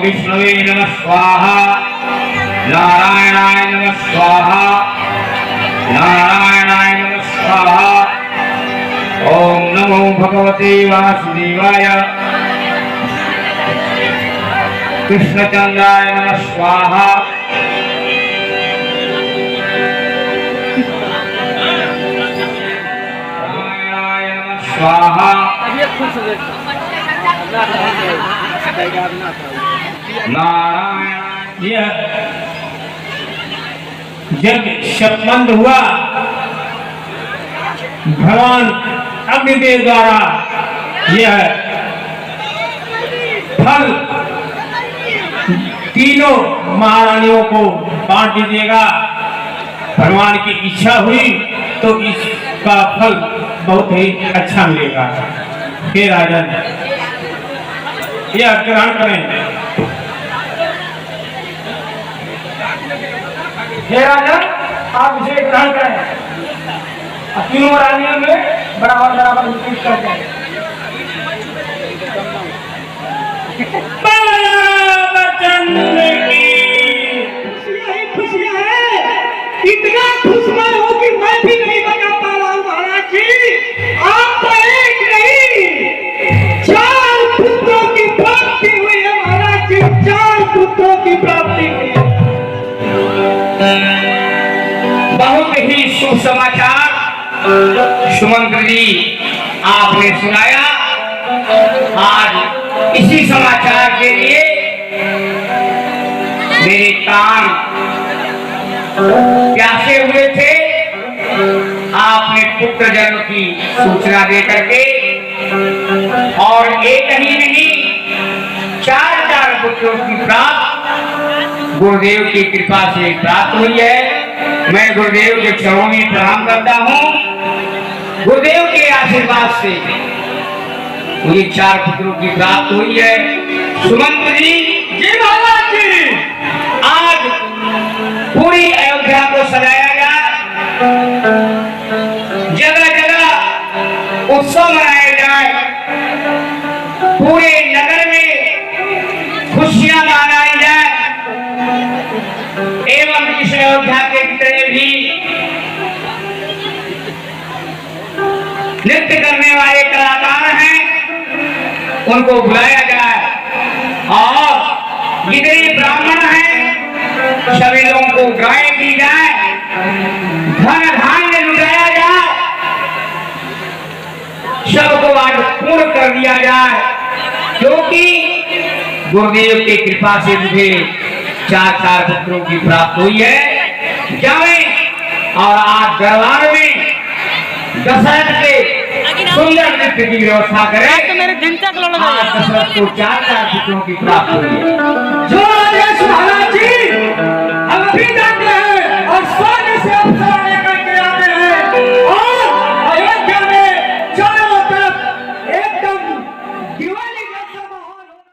विष्णुवे नमः स्वाहा, नारायणाय नमः स्वाहा, नारायणाय नमः स्वाहा। ओम नमो भगवते वासुदेवाय, कृष्णचंद्राय नमः स्वाहा, नारायणाय नमः स्वाहा, नारायण। जब शपमंद हुआ भगवान अग्निदेव द्वारा यह फल तीनों महारानियों को बांट दीजिएगा। भगवान की इच्छा हुई तो इसका फल बहुत ही अच्छा मिलेगा। हे राजन, यह ग्रहण करें। हे राजन, आप इसे ग्रहण करें। तीनों रानियों में बराबर बराबर वितरित करते हैं। खुशियां है, इतना खुश मैं हूँ कि मैं भी नहीं बता पा रहा हूँ महाराज जी। आप तो एक नहीं 4 पुत्रों की प्राप्ति हुई है महाराज जी, 4 पुत्रों की प्राप्ति हुई है। बहुत ही शुभ समाचार सुमंत्र जी आपने सुनाया। आज इसी समाचार के लिए मेरे कान प्यासे हुए थे। आपने पुत्र जन्म की सूचना दे करके, और एक ही नहीं 4 पुत्रों की प्राप्त गुरुदेव की कृपा से प्राप्त हुई है। मैं गुरुदेव के चरणों में प्रणाम करता हूँ। गुरुदेव के आशीर्वाद से मुझे 4 पुत्रों की प्राप्त हुई है। सुमंत जी, जी महाराज जी, आज पूरी अयोध्या को सजाया जाए, जगह जगह उत्सव मनाया जाए, पूरे नगर में खुशियां मनाई जाए, एवं इस अयोध्या के जितने भी नृत्य करने वाले कलाकार हैं उनको बुलाया जाए, और जितने ब्राह्मण हैं सभी लोगों को गाय दी जाए, धन धान्य लुटाया जाए, सबको आज पूर्ण कर दिया जाए। क्योंकि गुरुदेव की कृपा से मुझे 4 पुत्रों की प्राप्त हुई है। जाए और आज दरबार में दशरथ के सुंदर नृत्य की व्यवस्था करें। मेरे दिन तक आज दशरथ को 4 पुत्रों की प्राप्त हुई है।